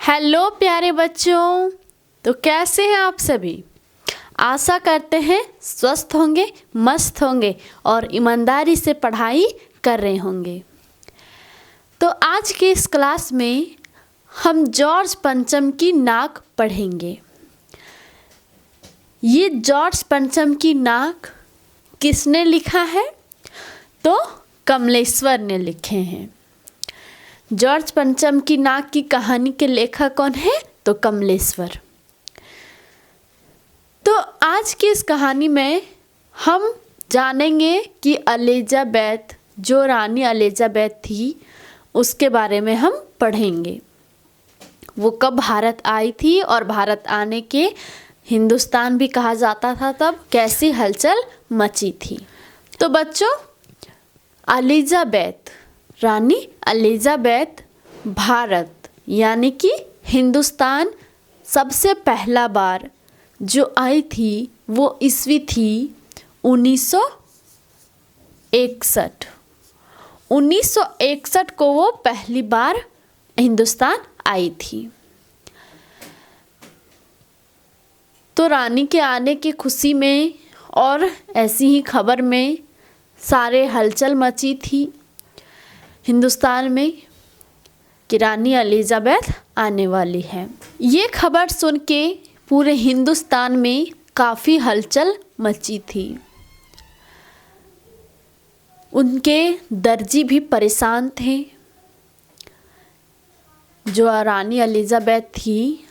Hello प्यारे बच्चों, तो कैसे हैं आप सभी। आशा करते हैं स्वस्थ होंगे, मस्त होंगे और ईमानदारी से पढ़ाई कर रहे होंगे। तो आज के इस क्लास में हम जॉर्ज पंचम की नाक पढ़ेंगे। ये जॉर्ज पंचम की नाक किसने लिखा है? तो कमलेश्वर ने लिखे हैं। जॉर्ज पंचम की नाक की कहानी के लेखक कौन है? तो कमलेश्वर। तो आज की इस कहानी में हम जानेंगे कि एलिजाबेथ, जो रानी एलिजाबेथ थी, उसके बारे में हम पढ़ेंगे। वो कब भारत आई थी और भारत आने के हिंदुस्तान भी कहा जाता था, तब कैसी हलचल मची थी। तो बच्चों, एलिजाबेथ, रानी एलिजाबेथ भारत यानी कि हिंदुस्तान सबसे पहला बार जो आई थी वो ईस्वी थी 1961। 1961 को वो पहली बार हिंदुस्तान आई थी। तो रानी के आने की खुशी में और ऐसी ही खबर में सारे हलचल मची थी हिंदुस्तान में कि रानी एलिजाबेथ आने वाली है। ये खबर सुन के पूरे हिंदुस्तान में काफ़ी हलचल मची थी। उनके दर्जी भी परेशान थे। जो रानी एलिजाबेथ थी,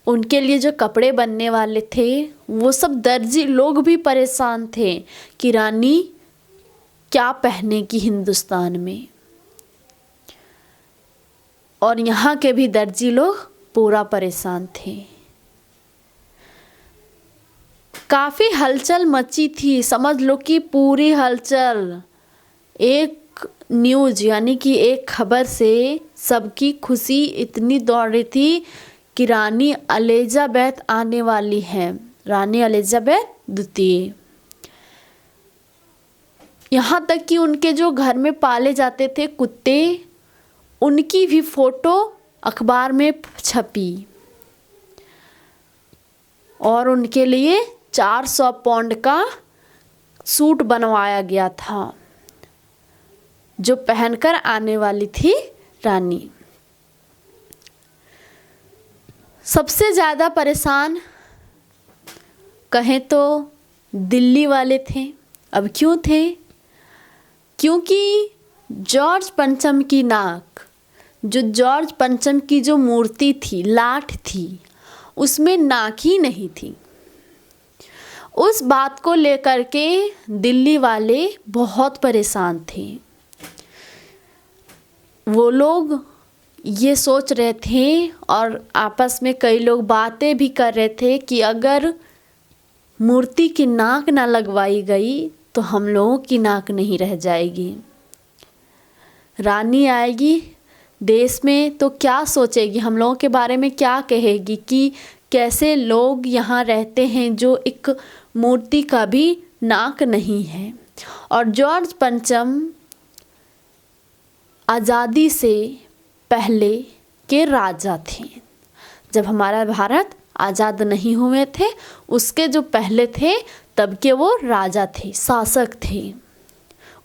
उनके लिए जो कपड़े बनने वाले थे, वो सब दर्जी लोग भी परेशान थे कि रानी क्या पहनेगी हिंदुस्तान में। और यहाँ के भी दर्जी लोग पूरा परेशान थे। काफ़ी हलचल मची थी, समझ लो कि पूरी हलचल। एक न्यूज़ यानी कि एक खबर से सबकी खुशी इतनी दौड़ रही थी कि रानी एलिजाबेथ आने वाली है, रानी एलिजाबेथ द्वितीय। यहाँ तक कि उनके जो घर में पाले जाते थे कुत्ते, उनकी भी फोटो अखबार में छपी और उनके लिए 400 पाउंड का सूट बनवाया गया था जो पहनकर आने वाली थी रानी। सबसे ज़्यादा परेशान कहें तो दिल्ली वाले थे। अब क्यों थे? क्योंकि जॉर्ज पंचम की नाक, जो जॉर्ज पंचम की जो मूर्ति थी, लाठ थी, उसमें नाक ही नहीं थी। उस बात को लेकर के दिल्ली वाले बहुत परेशान थे। वो लोग ये सोच रहे थे और आपस में कई लोग बातें भी कर रहे थे कि अगर मूर्ति की नाक ना लगवाई गई तो हम लोगों की नाक नहीं रह जाएगी। रानी आएगी देश में तो क्या सोचेगी, हम लोगों के बारे में क्या कहेगी कि कैसे लोग यहाँ रहते हैं जो एक मूर्ति का भी नाक नहीं है। और जॉर्ज पंचम आज़ादी से पहले के राजा थे। जब हमारा भारत आज़ाद नहीं हुए थे, उसके जो पहले थे तब के वो राजा थे, शासक थे।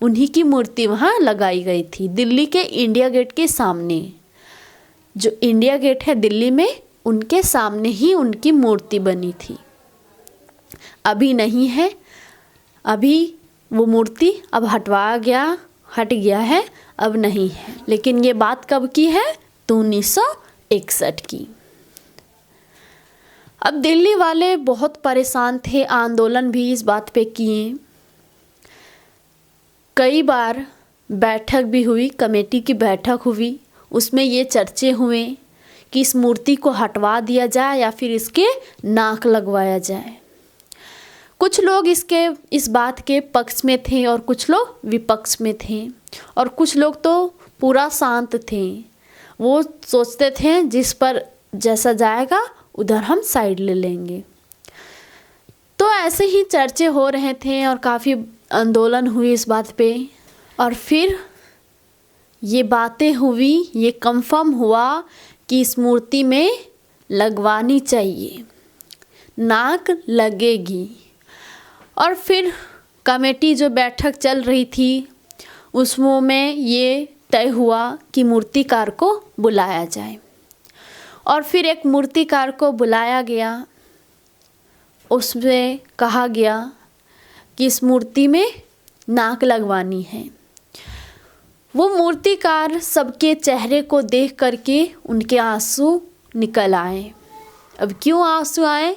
उन्हीं की मूर्ति वहाँ लगाई गई थी, दिल्ली के इंडिया गेट के सामने। जो इंडिया गेट है दिल्ली में, उनके सामने ही उनकी मूर्ति बनी थी। अभी नहीं है, अभी वो मूर्ति अब हट गया है, अब नहीं है। लेकिन ये बात कब की है? तो 1961 की। अब दिल्ली वाले बहुत परेशान थे, आंदोलन भी इस बात पे किए। कई बार बैठक भी हुई, कमेटी की बैठक हुई, उसमें ये चर्चे हुए कि इस मूर्ति को हटवा दिया जाए या फिर इसके नाक लगवाया जाए। कुछ लोग इस बात के पक्ष में थे और कुछ लोग विपक्ष में थे और कुछ लोग तो पूरा शांत थे। वो सोचते थे जिस पर जैसा जाएगा उधर हम साइड ले लेंगे। तो ऐसे ही चर्चे हो रहे थे और काफ़ी आंदोलन हुई इस बात पे। और फिर ये बातें हुई, ये कंफर्म हुआ कि इस मूर्ति में लगवानी चाहिए, नाक लगेगी। और फिर कमेटी जो बैठक चल रही थी उसमें ये तय हुआ कि मूर्तिकार को बुलाया जाए। और फिर एक मूर्तिकार को बुलाया गया। उसमें कहा गया कि इस मूर्ति में नाक लगवानी है। वो मूर्तिकार सबके चेहरे को देख करके उनके आंसू निकल आए। अब क्यों आंसू आए?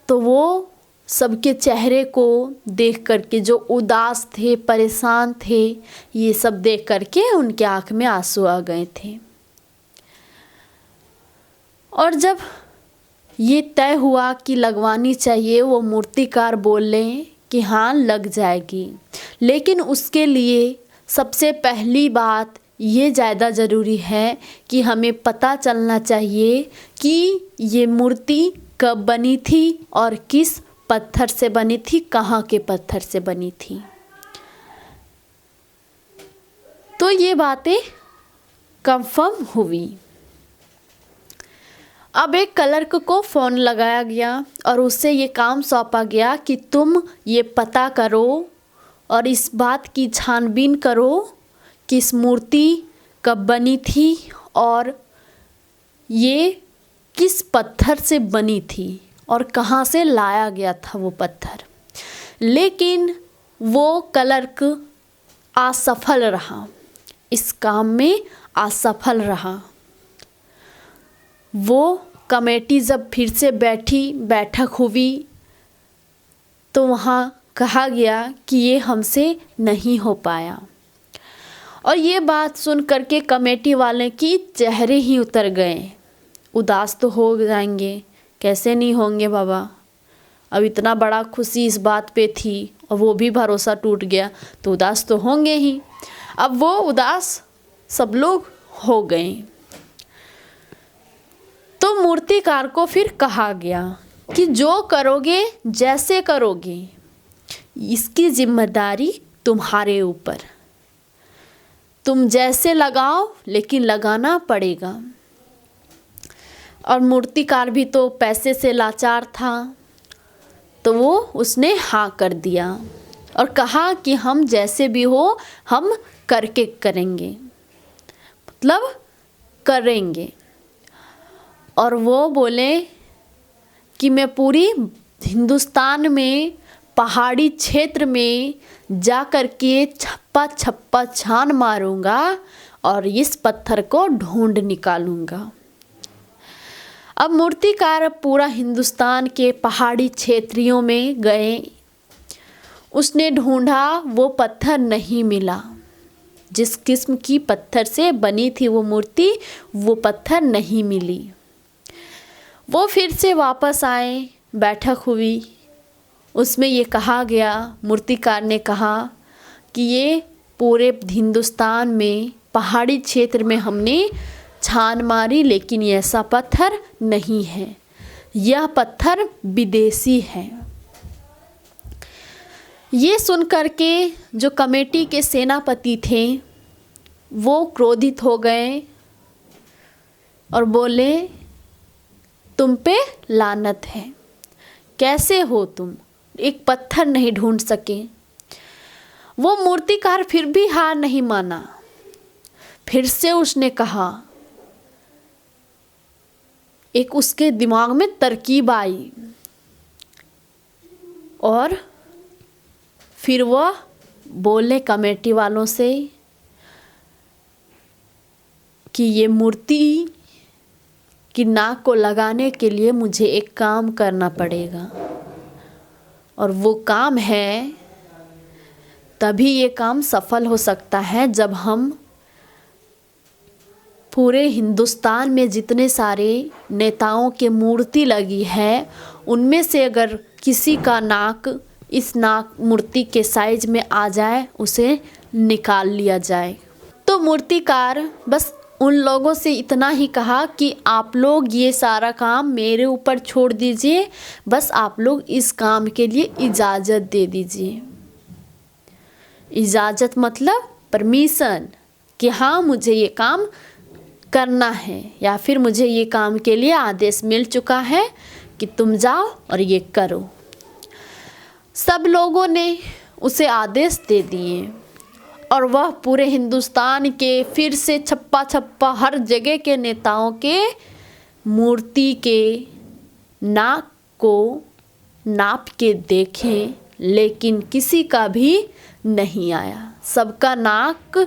तो वो सबके चेहरे को देख करके, जो उदास थे, परेशान थे, ये सब देख करके उनके आँख में आंसू आ गए थे। और जब ये तय हुआ कि लगवानी चाहिए, वो मूर्तिकार बोले कि हाँ लग जाएगी, लेकिन उसके लिए सबसे पहली बात ये ज़्यादा ज़रूरी है कि हमें पता चलना चाहिए कि ये मूर्ति कब बनी थी और किस पत्थर से बनी थी, कहाँ के पत्थर से बनी थी। तो ये बातें कंफर्म हुई। अब एक क्लर्क को फ़ोन लगाया गया और उससे ये काम सौंपा गया कि तुम ये पता करो और इस बात की छानबीन करो कि इस मूर्ति कब बनी थी और ये किस पत्थर से बनी थी और कहाँ से लाया गया था वो पत्थर। लेकिन वो क्लर्क असफल रहा, इस काम में असफल रहा। वो कमेटी जब फिर से बैठक हुई तो वहाँ कहा गया कि ये हमसे नहीं हो पाया। और ये बात सुन करके कमेटी वाले की चेहरे ही उतर गए। उदास तो हो जाएंगे, कैसे नहीं होंगे बाबा, अब इतना बड़ा खुशी इस बात पे थी और वो भी भरोसा टूट गया तो उदास तो होंगे ही। अब वो उदास सब लोग हो गए। तो मूर्तिकार को फिर कहा गया कि जो करोगे, जैसे करोगे, इसकी जिम्मेदारी तुम्हारे ऊपर। तुम जैसे लगाओ, लेकिन लगाना पड़ेगा। और मूर्तिकार भी तो पैसे से लाचार था, तो वो उसने हाँ कर दिया और कहा कि हम जैसे भी हो हम करके करेंगे, मतलब करेंगे। और वो बोले कि मैं पूरी हिंदुस्तान में पहाड़ी क्षेत्र में जा कर के छप्पा छप्पा छान मारूंगा और इस पत्थर को ढूंढ निकालूंगा। अब मूर्तिकार पूरा हिंदुस्तान के पहाड़ी क्षेत्रों में गए। उसने ढूंढा, वो पत्थर नहीं मिला। जिस किस्म की पत्थर से बनी थी वो मूर्ति, वो पत्थर नहीं मिली। वो फिर से वापस आए, बैठक हुई। उसमें ये कहा गया, मूर्तिकार ने कहा कि ये पूरे हिंदुस्तान में पहाड़ी क्षेत्र में हमने छान मारी, लेकिन ये ऐसा पत्थर नहीं है, यह पत्थर विदेशी है। ये सुनकर के जो कमेटी के सेनापति थे वो क्रोधित हो गए और बोले, तुम पे लानत है, कैसे हो तुम, एक पत्थर नहीं ढूंढ सके। वो मूर्तिकार फिर भी हार नहीं माना। फिर से उसने कहा, एक उसके दिमाग में तरकीब आई और फिर वह बोले कमेटी वालों से कि ये मूर्ति की नाक को लगाने के लिए मुझे एक काम करना पड़ेगा, और वो काम है, तभी ये काम सफल हो सकता है जब हम पूरे हिंदुस्तान में जितने सारे नेताओं के मूर्ति लगी है उनमें से अगर किसी का नाक इस नाक मूर्ति के साइज में आ जाए, उसे निकाल लिया जाए। तो मूर्तिकार बस उन लोगों से इतना ही कहा कि आप लोग ये सारा काम मेरे ऊपर छोड़ दीजिए, बस आप लोग इस काम के लिए इजाज़त दे दीजिए। इजाज़त मतलब परमिशन, कि हाँ मुझे ये काम करना है, या फिर मुझे ये काम के लिए आदेश मिल चुका है कि तुम जाओ और ये करो। सब लोगों ने उसे आदेश दे दिए और वह पूरे हिंदुस्तान के फिर से छप्पा छप्पा हर जगह के नेताओं के मूर्ति के नाक को नाप के देखें, लेकिन किसी का भी नहीं आया। सबका नाक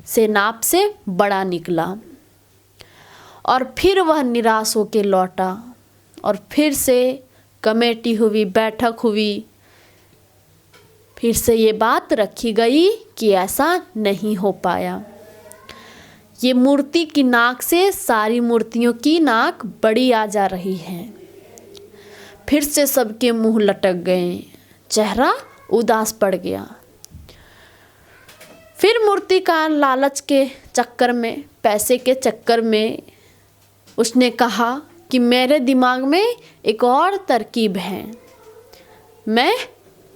से नाप से बड़ा निकला और फिर वह निराश होकर लौटा और फिर से कमेटी हुई, बैठक हुई। फिर से ये बात रखी गई कि ऐसा नहीं हो पाया। ये मूर्ति की नाक से सारी मूर्तियों की नाक बड़ी आ जा रही है। फिर से सबके मुंह लटक गए, चेहरा उदास पड़ गया। फिर मूर्तिकार लालच के चक्कर में, पैसे के चक्कर में उसने कहा कि मेरे दिमाग में एक और तरकीब है, मैं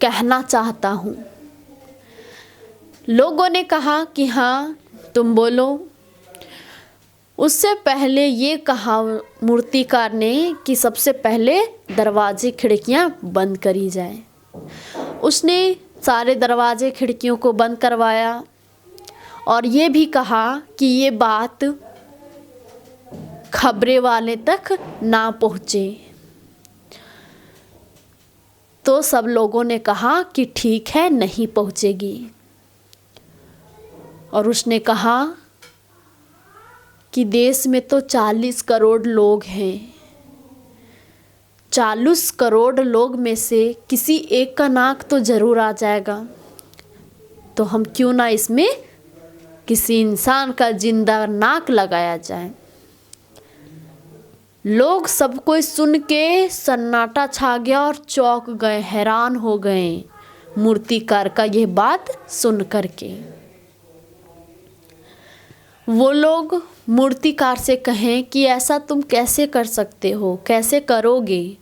कहना चाहता हूँ। लोगों ने कहा कि हाँ तुम बोलो। उससे पहले ये कहा मूर्तिकार ने कि सबसे पहले दरवाजे खिड़कियाँ बंद करी जाए। उसने सारे दरवाजे खिड़कियों को बंद करवाया और ये भी कहा कि ये बात खबरें वाले तक ना पहुँचे। तो सब लोगों ने कहा कि ठीक है, नहीं पहुँचेगी। और उसने कहा कि देश में तो 40 करोड़ लोग हैं, 40 करोड़ लोग में से किसी एक का नाक तो ज़रूर आ जाएगा, तो हम क्यों ना इसमें किसी इंसान का जिंदा नाक लगाया जाए। लोग सब कोई सुन के सन्नाटा छा गया और चौंक गए, हैरान हो गए मूर्तिकार का यह बात सुन करके। वो लोग मूर्तिकार से कहें कि ऐसा तुम कैसे कर सकते हो, कैसे करोगे।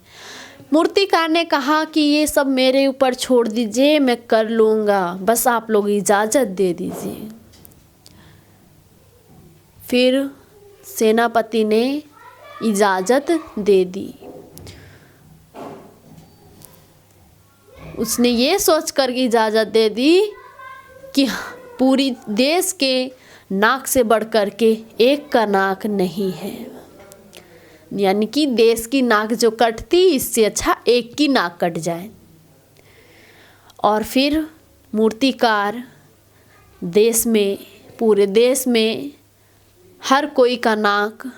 मूर्तिकार ने कहा कि ये सब मेरे ऊपर छोड़ दीजिए, मैं कर लूँगा, बस आप लोग इजाज़त दे दीजिए। फिर सेनापति ने इजाज़त दे दी। उसने ये सोचकर इजाज़त दे दी कि पूरी देश के नाक से बढ़कर के एक का नाक नहीं है, यानी कि देश की नाक जो कटती, इससे अच्छा एक की नाक कट जाए। और फिर मूर्तिकार देश में, पूरे देश में हर कोई का नाक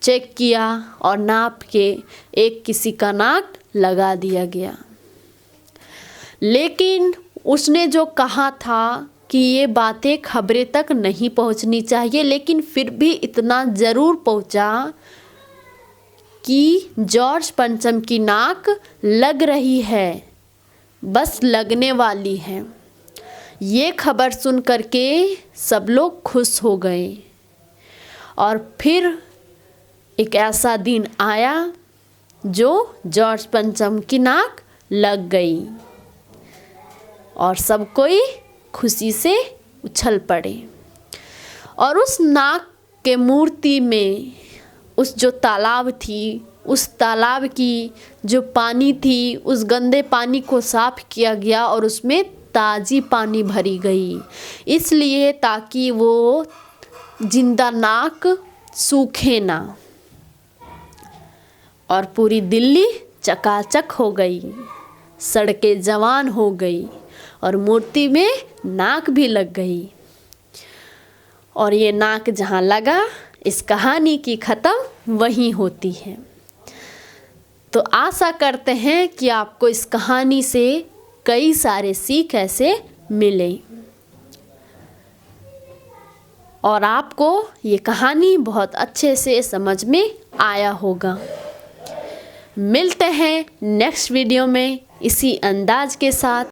चेक किया और नाप के एक किसी का नाक लगा दिया गया। लेकिन उसने जो कहा था कि ये बातें खबरें तक नहीं पहुंचनी चाहिए, लेकिन फिर भी इतना ज़रूर पहुंचा कि जॉर्ज पंचम की नाक लग रही है, बस लगने वाली है। ये खबर सुन करके सब लोग खुश हो गए। और फिर एक ऐसा दिन आया जो जॉर्ज पंचम की नाक लग गई और सब कोई खुशी से उछल पड़े। और उस नाक के मूर्ति में उस जो तालाब थी, उस तालाब की जो पानी थी, उस गंदे पानी को साफ किया गया और उसमें ताज़ी पानी भरी गई, इसलिए ताकि वो जिंदा नाक सूखे ना। और पूरी दिल्ली चकाचक हो गई, सड़कें जवान हो गई और मूर्ति में नाक भी लग गई। और ये नाक जहाँ लगा, इस कहानी की ख़त्म वहीं होती है। तो आशा करते हैं कि आपको इस कहानी से कई सारे सीख ऐसे मिले और आपको ये कहानी बहुत अच्छे से समझ में आया होगा। मिलते हैं नेक्स्ट वीडियो में इसी अंदाज के साथ।